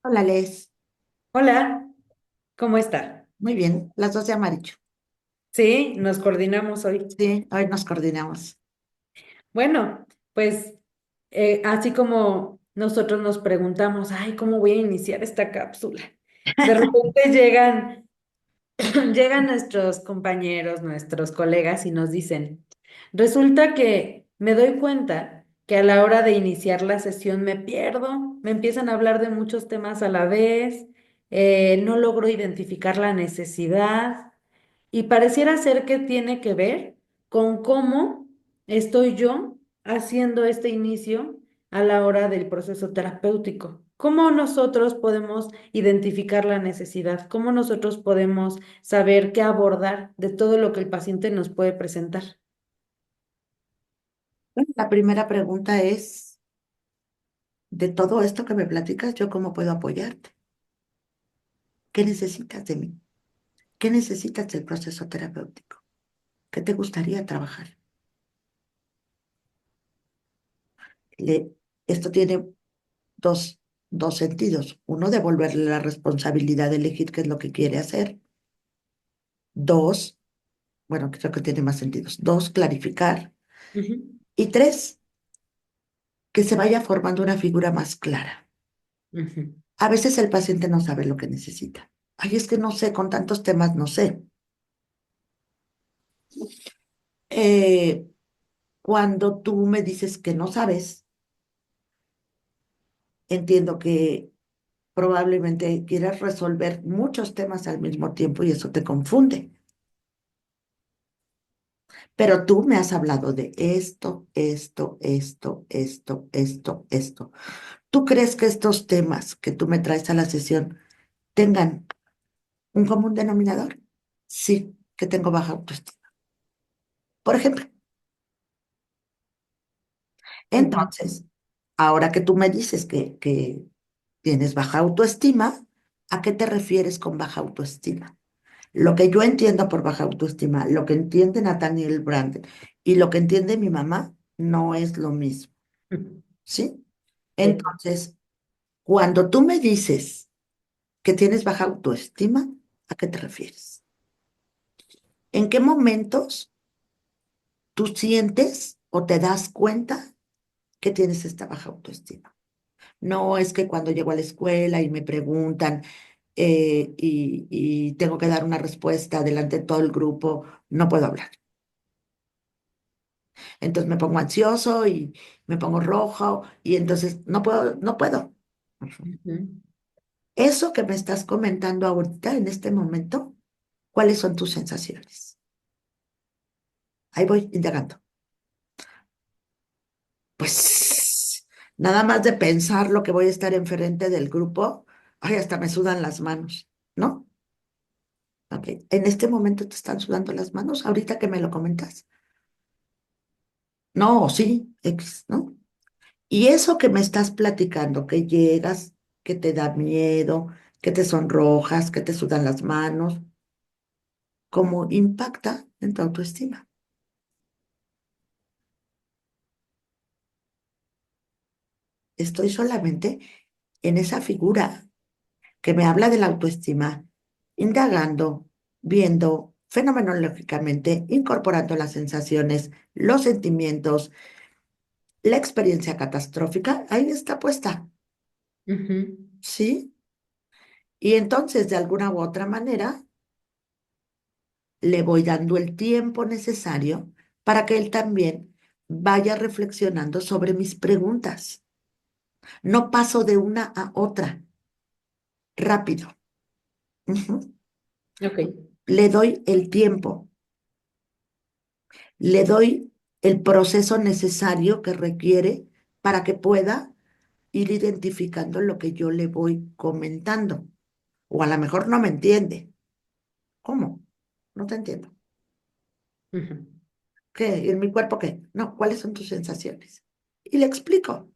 Hola, Les. Hola, ¿cómo está? Muy bien, las dos de amarillo. Sí, nos coordinamos hoy. Sí, hoy nos coordinamos. Bueno, pues así como nosotros nos preguntamos, ay, ¿cómo voy a iniciar esta cápsula? De repente llegan nuestros compañeros, nuestros colegas y nos dicen, resulta que me doy cuenta que a la hora de iniciar la sesión me pierdo, me empiezan a hablar de muchos temas a la vez, no logro identificar la necesidad. Y pareciera ser que tiene que ver con cómo estoy yo haciendo este inicio a la hora del proceso terapéutico. ¿Cómo nosotros podemos identificar la necesidad? ¿Cómo nosotros podemos saber qué abordar de todo lo que el paciente nos puede presentar? Bueno, la primera pregunta es, de todo esto que me platicas, ¿yo cómo puedo apoyarte? ¿Qué necesitas de mí? ¿Qué necesitas del proceso terapéutico? ¿Qué te gustaría trabajar? Le- Esto tiene dos, dos sentidos. Uno, devolverle la responsabilidad de elegir qué es lo que quiere hacer. Dos, bueno, creo que tiene más sentidos. Dos, clarificar. Ujú, Y tres, que se vaya formando una figura más clara. ujú, A veces el paciente no sabe lo que necesita. Ay, es que no sé, con tantos temas no sé. Eh, Cuando tú me dices que no sabes, entiendo que probablemente quieras resolver muchos temas al mismo tiempo y eso te confunde. Pero tú me has hablado de esto. ¿Tú crees que estos temas que tú me traes a la sesión tengan un común denominador? Sí, que tengo baja autoestima. Por ejemplo, ujú, entonces, ahora que tú me dices que tienes baja autoestima, ¿a qué te refieres con baja autoestima? Lo que yo entiendo por baja autoestima, lo que entiende Nathaniel Branden y lo que entiende mi mamá no es lo mismo, ujú. ¿sí? Sí. Entonces, cuando tú me dices que tienes baja autoestima, ¿a qué te refieres? ¿En qué momentos tú sientes o te das cuenta que tienes esta baja autoestima? No es que cuando llego a la escuela y me preguntan y tengo que dar una respuesta delante de todo el grupo, no puedo hablar. Entonces me pongo ansioso y me pongo rojo y entonces no puedo. Ujú. Ujú. Eso que me estás comentando ahorita, en este momento, ¿cuáles son tus sensaciones? Ahí voy indagando. Pues nada más de pensar lo que voy a estar enfrente del grupo, ay, hasta me sudan las manos, ¿no? Ok, en este momento te están sudando las manos, ahorita que me lo comentas. No, sí, X, ¿no? Y eso que me estás platicando, que llegas, que te da miedo, que te sonrojas, que te sudan las manos, ¿cómo impacta en tu autoestima? Estoy solamente en esa figura que me habla de la autoestima, indagando, viendo fenomenológicamente, incorporando las sensaciones, los sentimientos, la experiencia catastrófica, ahí está puesta, Ujú, ¿sí? Y entonces, de alguna u otra manera, le voy dando el tiempo necesario para que él también vaya reflexionando sobre mis preguntas. No paso de una a otra, rápido. Ujú. ok. Le doy el tiempo, le doy el proceso necesario que requiere para que pueda ir identificando lo que yo le voy comentando. O a lo mejor no me entiende. ¿Cómo? No te entiendo. Ujú, ¿Qué? ¿En mi cuerpo qué? No, ¿cuáles son tus sensaciones? Y le explico.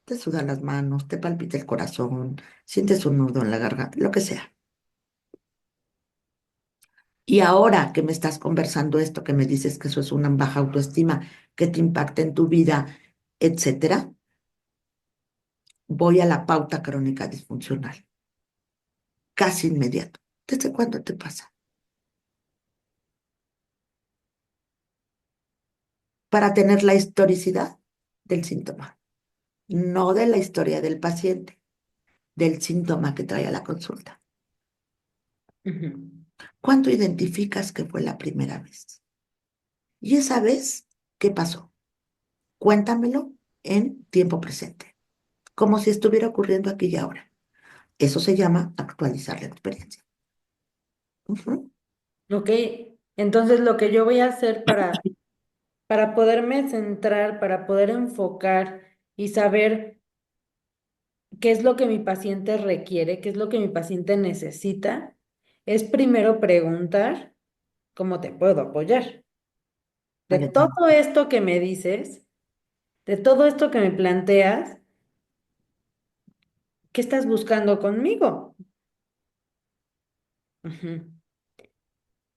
Te sudan las manos, te palpita el corazón, sientes un nudo en la garganta, lo que sea. Y ahora que me estás conversando esto, que me dices que eso es una baja autoestima, que te impacta en tu vida, etcétera, voy a la pauta crónica disfuncional, casi inmediato. ¿Desde cuándo te pasa? Para tener la historicidad del síntoma, no de la historia del paciente, del síntoma que trae a la consulta. Ujú. ¿Cuándo identificas que fue la primera vez? Y esa vez, ¿qué pasó? Cuéntamelo en tiempo presente, como si estuviera ocurriendo aquí y ahora. Eso se llama actualizar la experiencia. Ujú. Ok, entonces lo que yo voy a hacer para poderme centrar, para poder enfocar y saber qué es lo que mi paciente requiere, qué es lo que mi paciente necesita, es primero preguntar cómo te puedo apoyar. De Vale, tú. todo esto que me dices, de todo esto que me planteas, ¿qué estás buscando conmigo? Ujú.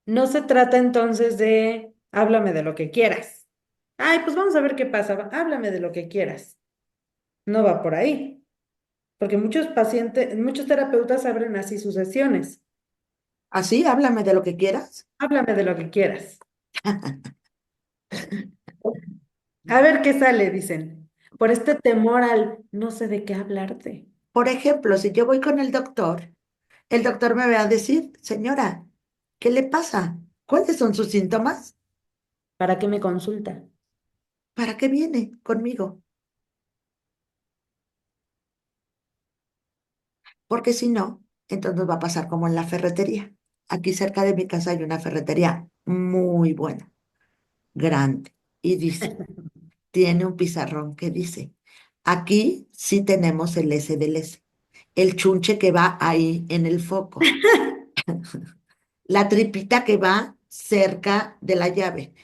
No se trata entonces de háblame de lo que quieras. Ay, pues vamos a ver qué pasa. Háblame de lo que quieras. No va por ahí, porque muchos pacientes, muchos terapeutas abren así sus sesiones. Así, háblame de lo que quieras. Háblame de lo que quieras. A ver qué sale, dicen. Por este temor al no sé de qué hablarte. Por ejemplo, si yo voy con el doctor me va a decir, señora, ¿qué le pasa? ¿Cuáles son sus síntomas? ¿Para qué me consulta? ¿Para qué viene conmigo? Porque si no, entonces va a pasar como en la ferretería. Aquí cerca de mi casa hay una ferretería muy buena, grande, y dice, tiene un pizarrón que dice, aquí sí tenemos el S del S, el chunche que va ahí en el foco, la tripita que va cerca de la llave.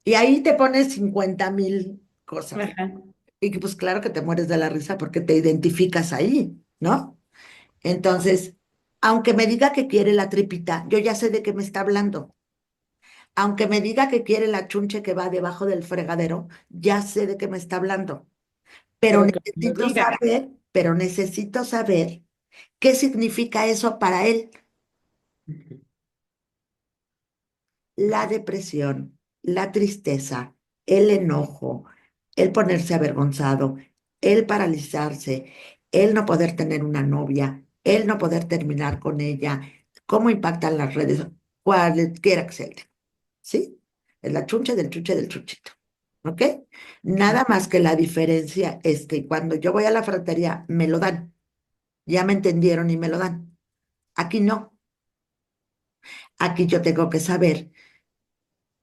Y ahí te pones 50,000 cosas. Ajá. Y que, pues claro que te mueres de la risa porque te identificas ahí, ¿no? Entonces, aunque me diga que quiere la tripita, yo ya sé de qué me está hablando. Aunque me diga que quiere la chunche que va debajo del fregadero, ya sé de qué me está hablando. Pero que lo diga. Pero necesito saber qué significa eso para él. Ujú, La ujú, depresión, la tristeza, el enojo, el ponerse avergonzado, el paralizarse, el no poder tener una novia, el no poder terminar con ella, cómo impactan las redes, cualquiera que sea el tema, ¿sí? Es la chuncha del chuche del chuchito, ¿ok? ujú, Nada más que la diferencia es que cuando yo voy a la fratería me lo dan, ya me entendieron y me lo dan. Aquí no, aquí yo tengo que saber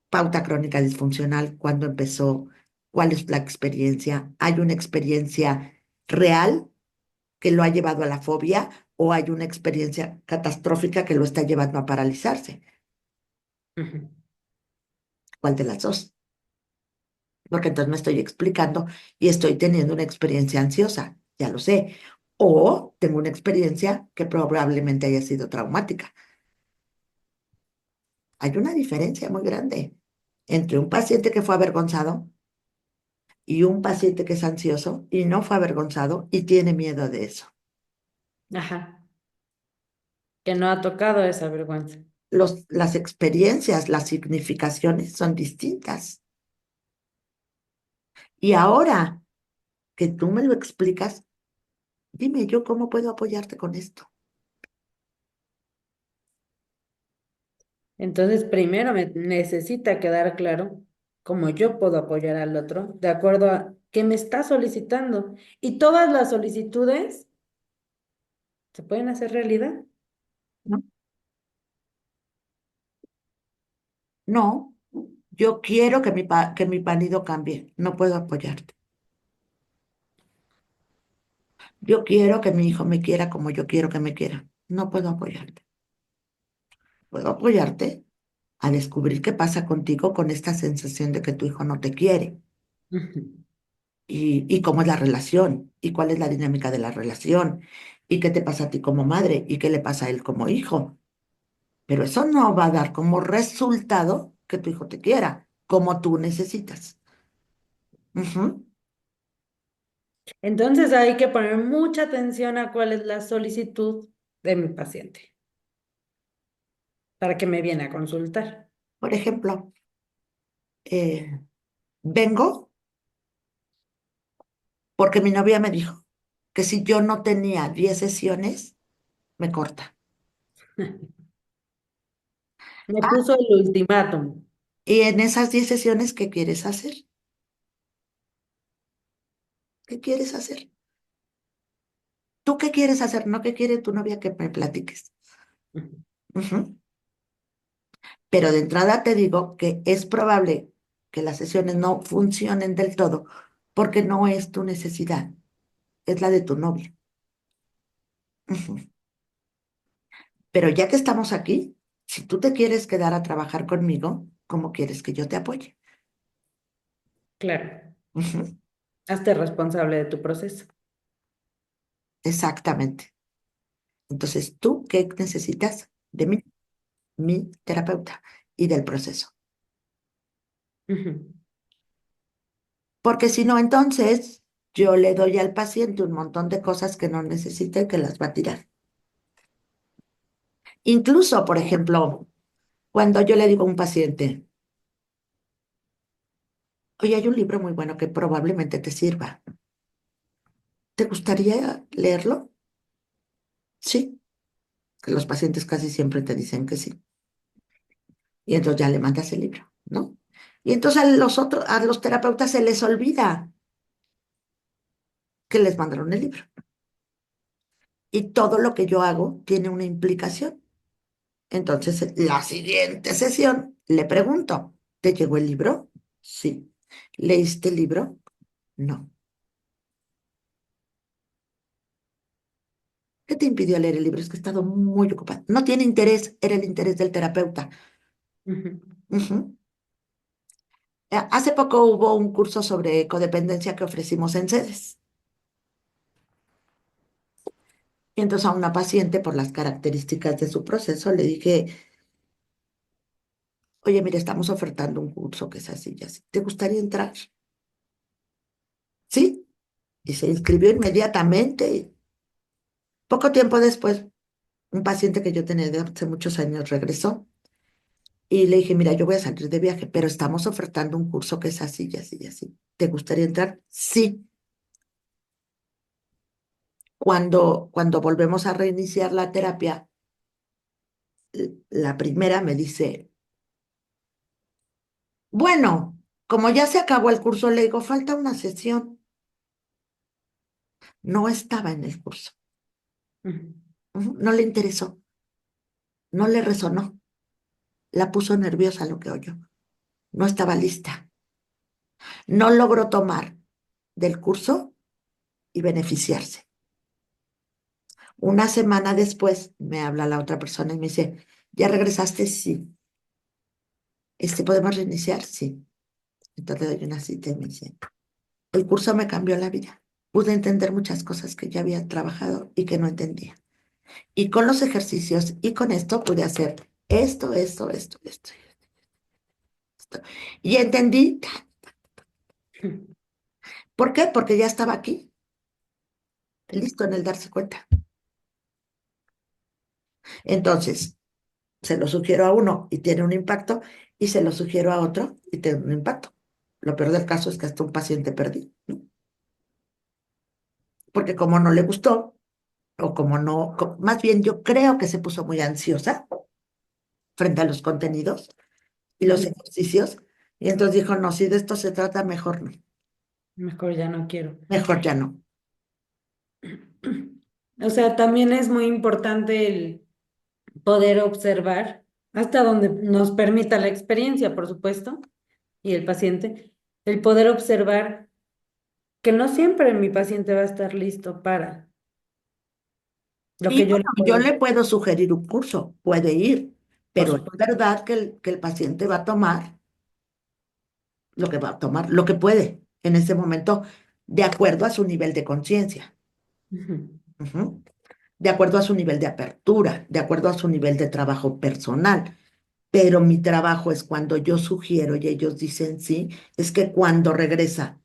pauta crónica disfuncional, cuándo empezó, cuál es la experiencia, hay una experiencia real que lo ha llevado a la fobia o hay una experiencia catastrófica que lo está llevando a paralizarse. ujú. ¿Cuál de las dos? Porque entonces me estoy explicando y estoy teniendo una experiencia ansiosa, ya lo sé. O tengo una experiencia que probablemente haya sido traumática. Hay una diferencia muy grande entre un paciente que fue avergonzado y un paciente que es ansioso y no fue avergonzado y tiene miedo de eso. Ajá. Que no ha tocado esa vergüenza. Las experiencias, las significaciones son distintas. Y ahora que tú me lo explicas, dime yo cómo puedo apoyarte con esto. Entonces, primero me necesita quedar claro cómo yo puedo apoyar al otro de acuerdo a qué me está solicitando. Y todas las solicitudes se pueden hacer realidad. No, no, yo quiero que que mi pálido cambie. No puedo apoyarte. Yo quiero que mi hijo me quiera como yo quiero que me quiera. No puedo apoyarte. Puedo apoyarte a descubrir qué pasa contigo con esta sensación de que tu hijo no te quiere. Ujú. Y cómo es la relación y cuál es la dinámica de la relación y qué te pasa a ti como madre y qué le pasa a él como hijo. Pero eso no va a dar como resultado que tu hijo te quiera, como tú necesitas. Ujú. Entonces hay que poner mucha atención a cuál es la solicitud de mi paciente para que me viene a consultar. Por ejemplo, eh, vengo porque mi novia me dijo que si yo no tenía 10 sesiones, me corta. Me Ah, puso el ultimátum. y en esas 10 sesiones, ¿qué quieres hacer? ¿Qué quieres hacer? ¿Tú qué quieres hacer? No, ¿qué quiere tu novia que me platiques? Ujú. Pero de entrada te digo que es probable que las sesiones no funcionen del todo porque no es tu necesidad, es la de tu novia. Ujú. Pero ya que estamos aquí, si tú te quieres quedar a trabajar conmigo, ¿cómo quieres que yo te apoye? Claro, Ujú. hazte responsable de tu proceso. Exactamente. Entonces, ¿tú qué necesitas de mí, mi terapeuta, y del proceso? Ujú. Porque si no, entonces yo le doy al paciente un montón de cosas que no necesita y que las va a tirar. Incluso, por ejemplo, cuando yo le digo a un paciente, oye, hay un libro muy bueno que probablemente te sirva. ¿Te gustaría leerlo? Sí, que los pacientes casi siempre te dicen que sí. Y entonces ya le mandas el libro, ¿no? Y entonces a los terapeutas se les olvida que les mandaron el libro. Y todo lo que yo hago tiene una implicación. Entonces, la siguiente sesión le pregunto, ¿te llegó el libro? Sí. ¿Leíste el libro? No. ¿Qué te impidió leer el libro? Es que he estado muy ocupada. No tiene interés, era el interés del terapeuta. Ujú. Ujú. Hace poco hubo un curso sobre codependencia que ofrecimos en sedes. Y entonces a una paciente, por las características de su proceso, le dije, oye, mire, estamos ofertando un curso que es así y así. ¿Te gustaría entrar? Sí. Y se inscribió inmediatamente. Poco tiempo después, un paciente que yo tenía de hace muchos años regresó y le dije, mira, yo voy a salir de viaje, pero estamos ofertando un curso que es así y así y así. ¿Te gustaría entrar? Sí. Cuando volvemos a reiniciar la terapia, la primera me dice, bueno, como ya se acabó el curso, le digo, falta una sesión. No estaba en el curso. Ujú. Ujú. No le interesó, no le resonó, la puso nerviosa lo que oyó. No estaba lista. No logró tomar del curso y beneficiarse. Una semana después me habla la otra persona y me dice, ¿ya regresaste? Sí. ¿Podemos reiniciar? Sí. Entonces le doy una cita y me dice, el curso me cambió la vida. Pude entender muchas cosas que ya había trabajado y que no entendía. Y con los ejercicios y con esto pude hacer esto. Y entendí, ¿por qué? Porque ya estaba aquí, listo en el darse cuenta. Entonces, se lo sugiero a uno y tiene un impacto, y se lo sugiero a otro y tiene un impacto. Lo peor del caso es que hasta un paciente perdí, ¿no? Porque como no le gustó, o como no, más bien yo creo que se puso muy ansiosa frente a los contenidos y los Ujú. ejercicios, y entonces dijo, no, si de esto se trata, mejor no, Mejor ya no quiero. mejor ya no. O sea, también es muy importante el poder observar hasta donde nos permita la experiencia, por supuesto, y el paciente, el poder observar que no siempre mi paciente va a estar listo para lo Y que yo bueno, le yo puedo, le puedo sugerir un curso, puede ir, por pero es supuesto. verdad que el paciente va a tomar lo que va a tomar, lo que puede en ese momento, de acuerdo a su nivel de conciencia. Ujú. Ujú. De acuerdo a su nivel de apertura, de acuerdo a su nivel de trabajo personal. Pero mi trabajo es cuando yo sugiero y ellos dicen sí, es que cuando regresa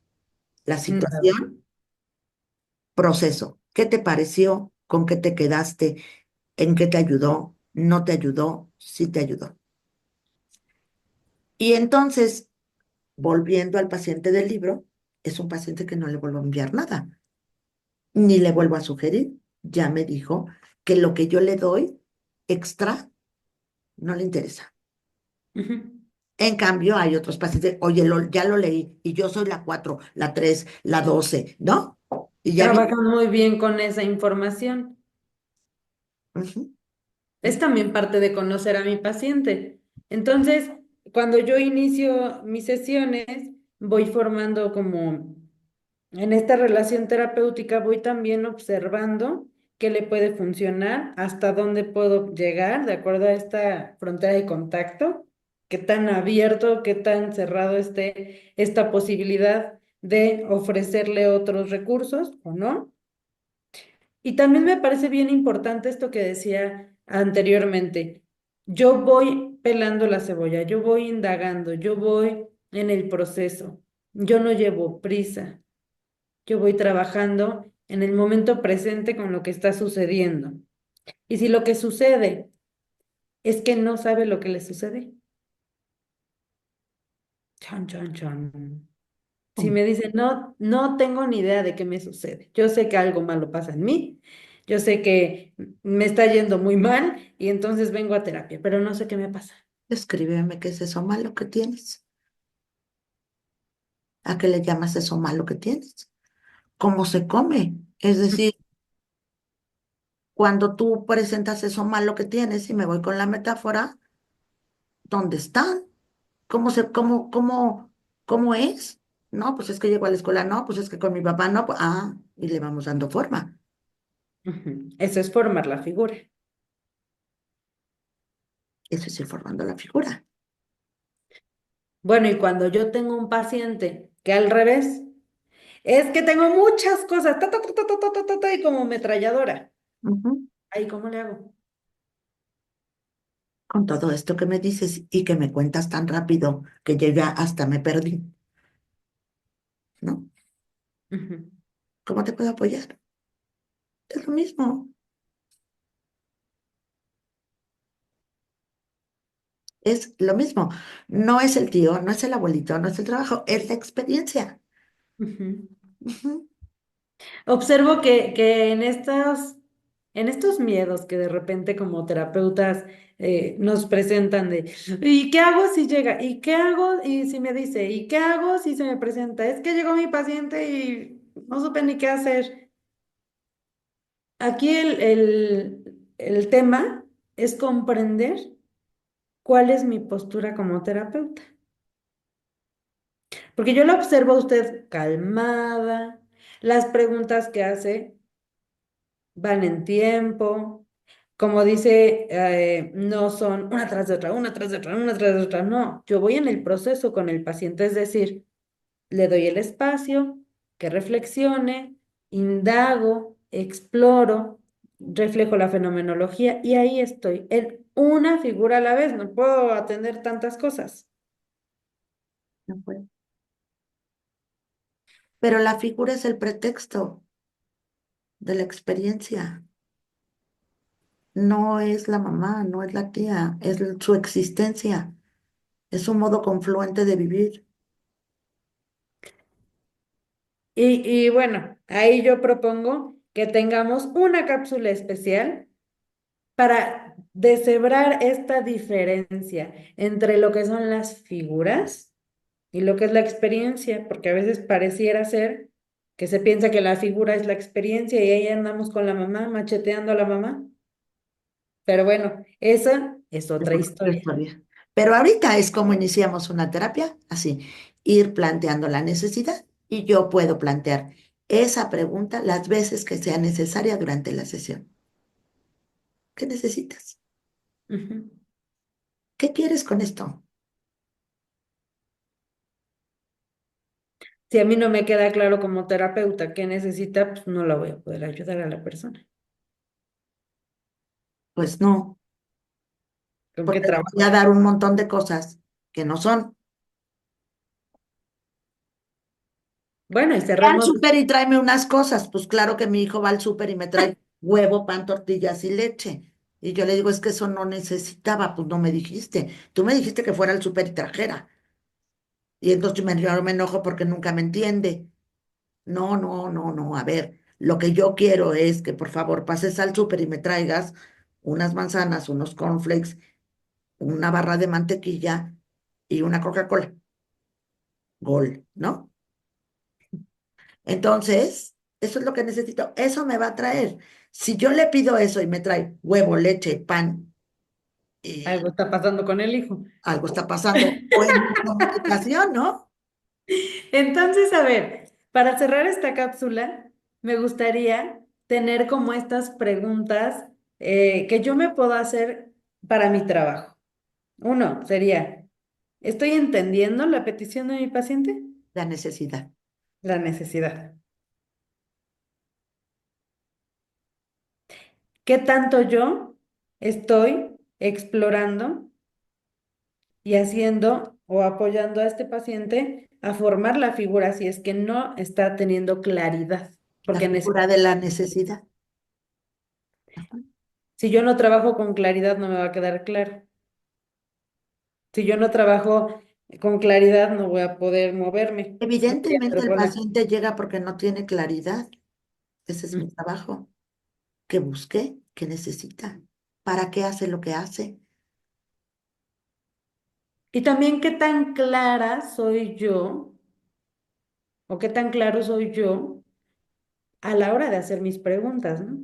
la Nada. situación, proceso. ¿Qué te pareció? ¿Con qué te quedaste? ¿En qué te ayudó? ¿No te ayudó? Sí te ayudó. Y entonces, volviendo al paciente del libro, es un paciente que no le vuelvo a enviar nada, ni le vuelvo a sugerir. Ya me dijo que lo que yo le doy extra no le interesa. Ujú. En cambio, hay otros pacientes, oye, ya lo leí y yo soy la 4, la 3, la 12, ¿no? Y ya vi. Trabajan muy bien con esa información. Ujú, Es también parte de conocer a mi paciente. Entonces, cuando yo inicio mis sesiones, voy formando como en esta relación terapéutica, voy también observando qué le puede funcionar, hasta dónde puedo llegar de acuerdo a esta frontera de contacto, qué tan abierto, qué tan cerrado esté esta posibilidad de ofrecerle otros recursos o no. Y también me parece bien importante esto que decía anteriormente. Yo voy pelando la cebolla, yo voy indagando, yo voy en el proceso. Yo no llevo prisa, yo voy trabajando en el momento presente con lo que está sucediendo. Y si lo que sucede es que no sabe lo que le sucede, chan, chan, chan. Si ujú. me dicen, no, no tengo ni idea de qué me sucede. Yo sé que algo malo pasa en mí, yo sé que me está yendo muy mal y entonces vengo a terapia, pero no sé qué me pasa. Escríbeme qué es eso malo que tienes. ¿A qué le llamas eso malo que tienes? ¿Cómo se come? Es decir, cuando tú presentas eso malo que tienes, y me voy con la metáfora, ¿dónde están? ¿Cómo es? No, pues es que llego a la escuela, no, pues es que con mi papá no, y le vamos dando forma. Ujú. Eso es formar la figura. Eso es ir formando la figura. Bueno, y cuando yo tengo un paciente que al revés, es que tengo muchas cosas, ta, ta, ta, ta, ta, ta, ta, ta, ta, y como metralladora. Ujú. Ahí, ¿cómo le hago? Con todo esto que me dices y que me cuentas tan rápido que yo ya hasta me perdí, ¿no? Ujú, ¿Cómo te puedo apoyar? Es lo mismo, es lo mismo. No es el tío, no es el abuelito, no es el trabajo, es la experiencia. ujú. Ujú. Observo que en estos miedos que de repente como terapeutas nos presentan de, ¿y qué hago si llega? ¿Y qué hago? Y si me dice, ¿y qué hago si se me presenta? Es que llegó mi paciente y no supe ni qué hacer. Aquí el tema es comprender cuál es mi postura como terapeuta. Porque yo la observo a usted calmada, las preguntas que hace van en tiempo. Como dice, no son una tras de otra, una tras de otra, una tras de otra. No, yo voy en el proceso con el paciente, es decir, le doy el espacio, que reflexione, indago, exploro, reflejo la fenomenología y ahí estoy, en una figura a la vez, no puedo atender tantas cosas. No puedo. Pero la figura es el pretexto de la experiencia. No es la mamá, no es la tía, es su existencia. Es un modo confluente de vivir. Y bueno, ahí yo propongo que tengamos una cápsula especial para deshebrar esta diferencia entre lo que son las figuras y lo que es la experiencia, porque a veces pareciera ser que se piensa que la figura es la experiencia y ahí andamos con la mamá, macheteando a la mamá. Pero bueno, esa es Es otra otra historia. historia. Pero ahorita es como iniciamos una terapia, así, ir planteando la necesidad y yo puedo plantear esa pregunta las veces que sea necesaria durante la sesión. ¿Qué necesitas? Ujú. ¿Qué quieres con esto? Si a mí no me queda claro como terapeuta qué necesita, pues no la voy a poder ayudar a la persona. Pues no, ¿Con qué porque le voy trabajo? a dar un montón de cosas que no son. Bueno, y Ve al cerremos. súper y tráeme unas cosas. Pues claro que mi hijo va al súper y me trae huevo, pan, tortillas y leche. Y yo le digo, es que eso no necesitaba, pues no me dijiste. Tú me dijiste que fuera al súper y trajera. Y entonces yo me enojo porque nunca me entiende. No, no, no, no. A ver, lo que yo quiero es que por favor pases al súper y me traigas unas manzanas, unos cornflakes, una barra de mantequilla y una Coca-Cola. Gol, ¿no? Entonces, eso es lo que necesito. Eso me va a traer. Si yo le pido eso y me trae huevo, leche, pan Algo y está pasando con el hijo. algo está pasando, o en mi comunicación, ¿no? Entonces, a ver, para cerrar esta cápsula, me gustaría tener como estas preguntas que yo me puedo hacer para mi trabajo. Uno sería, ¿estoy entendiendo la petición de mi paciente? La necesidad. La necesidad. ¿Qué tanto yo estoy explorando y haciendo o apoyando a este paciente a formar la figura si es que no está teniendo claridad? La Porque figura de la necesidad. Ajá. si yo no trabajo con claridad no me va a quedar claro. Si yo no trabajo con claridad no voy a poder moverme. No voy a Evidentemente el proponer. paciente llega porque no tiene claridad. Ese es mi Mm. trabajo. Que busque, que necesita, para qué hace lo que hace. Y también qué tan clara soy yo o qué tan claro soy yo a la hora de hacer mis preguntas, ¿no?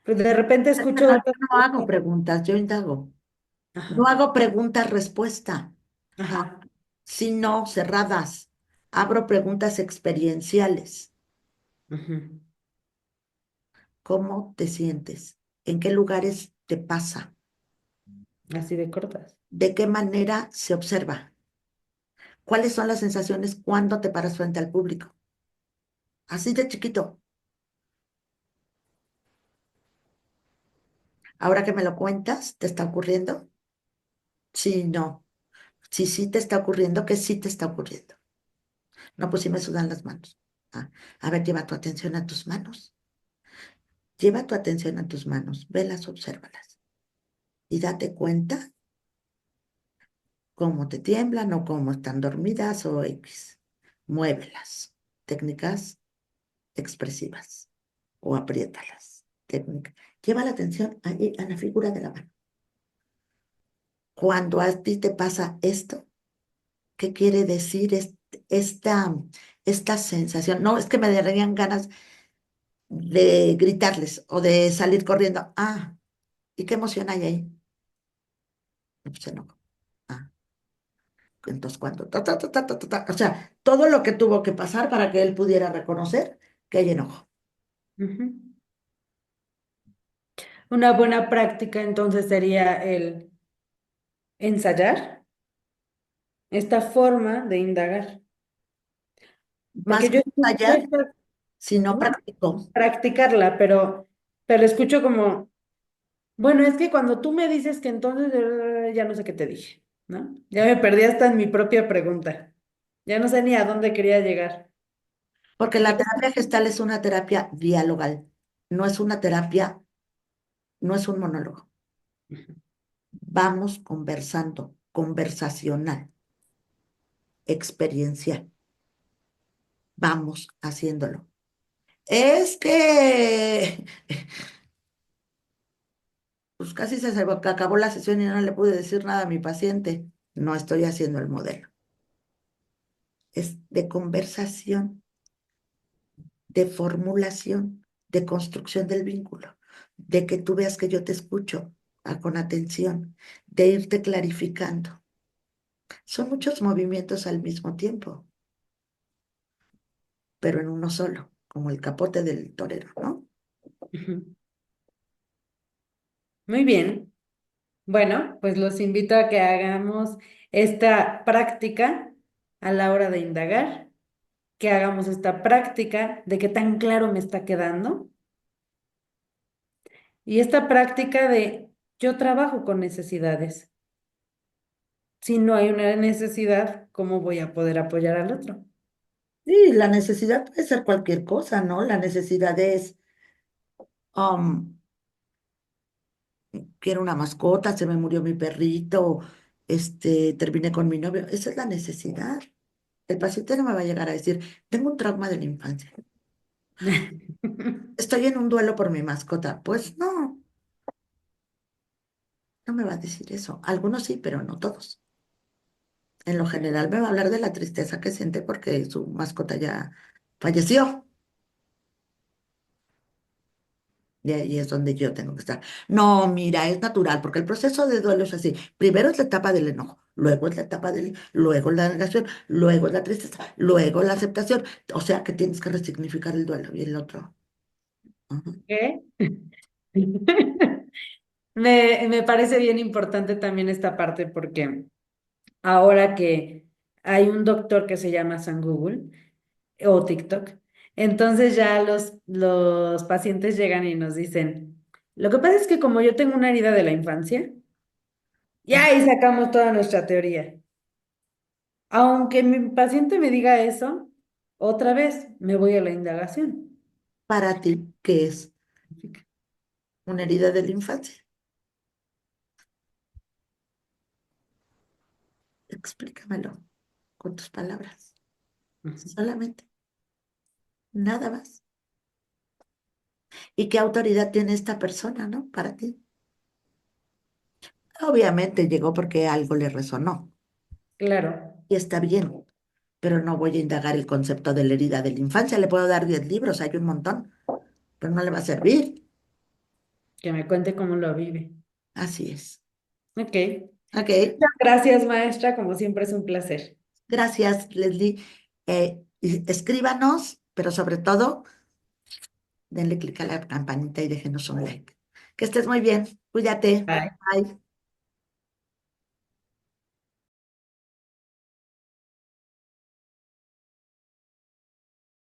Pues de repente escucho No, yo estas no hago preguntas. preguntas, yo indago. No Ajá, hago preguntas-respuesta, ajá. sino cerradas. Abro preguntas experienciales. Ujú. ¿Cómo te sientes? ¿En qué lugares te pasa? Así de cortas. ¿De qué manera se observa? ¿Cuáles son las sensaciones cuando te paras frente al público? Así de chiquito. Ahora que me lo cuentas, ¿te está ocurriendo? Sí, no. Sí, sí te está ocurriendo, que sí te está ocurriendo. No, pues sí me sudan las manos. Ah, a ver, lleva tu atención a tus manos. Lleva tu atención a tus manos. Velas, obsérvalas. Y date cuenta cómo te tiemblan o cómo están dormidas o X. Muévelas. Técnicas expresivas o apriétalas. Técnica. Lleva la atención ahí a la figura de la mano. Cuando a ti te pasa esto, ¿qué quiere decir esta sensación? No, es que me darían ganas de gritarles o de salir corriendo. Ah, ¿y qué emoción hay ahí? No, pues enojo. Ah, entonces cuando, o sea, todo lo que tuvo que pasar para que él pudiera reconocer que hay enojo. Ujú. Una buena práctica entonces sería el ensayar esta forma de indagar. Más Porque que yo escucho ensayar, esta, si no ¿no? practicó. Practicarla, pero escucho como, bueno, es que cuando tú me dices que entonces ya no sé qué te dije, ¿no? Ya me perdí hasta en mi propia pregunta. Ya no sé ni a dónde quería llegar. Porque Yo, la terapia gestal es una terapia dialogal, no es una terapia, no es un monólogo. Vamos conversando, conversacional, experiencial. Vamos haciéndolo. Es que, pues casi acabó la sesión y no le pude decir nada a mi paciente. No estoy haciendo el modelo. Es de conversación, de formulación, de construcción del vínculo, de que tú veas que yo te escucho con atención, de irte clarificando. Son muchos movimientos al mismo tiempo, pero en uno solo, como el capote del torero, ¿no? ujú. Muy bien. Bueno, pues los invito a que hagamos esta práctica a la hora de indagar, que hagamos esta práctica de qué tan claro me está quedando y esta práctica de yo trabajo con necesidades. Si no hay una necesidad, ¿cómo voy a poder apoyar al otro? Sí, la necesidad puede ser cualquier cosa, ¿no? La necesidad es, um, quiero una mascota, se me murió mi perrito, terminé con mi novio. Esa es la necesidad. El paciente no me va a llegar a decir, tengo un trauma de la infancia. Estoy en un duelo por mi mascota. Pues no, no me va a decir eso. Algunos sí, pero no todos. En lo general me va a hablar de la tristeza que siente porque su mascota ya falleció. Y ahí es donde yo tengo que estar. No, mira, es natural, porque el proceso de duelo es así. Primero es la etapa del enojo, luego es la etapa luego la negación, luego es la tristeza, luego la aceptación. O sea que tienes que resignificar el duelo y el otro. Ujú. ¿Qué? Me parece bien importante también esta parte porque ahora que hay un doctor que se llama San Google o TikTok, entonces ya los pacientes llegan y nos dicen, lo que pasa es que como yo tengo una herida de la infancia, ya Ah, ahí sacamos toda nuestra teoría. Aunque mi paciente me diga eso, otra vez me voy a la indagación. para ti, ¿qué es una herida de la infancia? Explícamelo con tus palabras. Ujú. Solamente, nada más. ¿Y qué autoridad tiene esta persona, no? Para ti. Obviamente llegó porque algo le resonó Claro, y está bien, pero no voy a indagar el concepto de la herida de la infancia. Le puedo dar 10 libros, hay un montón, pero no le va a servir. que me cuente cómo lo vive. Así es. Ok. Ok, Muchas gracias, maestra. Como siempre es un placer. gracias, Leslie. Y escríbanos, pero sobre todo, denle clic a la campanita y déjenos un like. Que estés muy bien. Cuídate. Bye. Bye.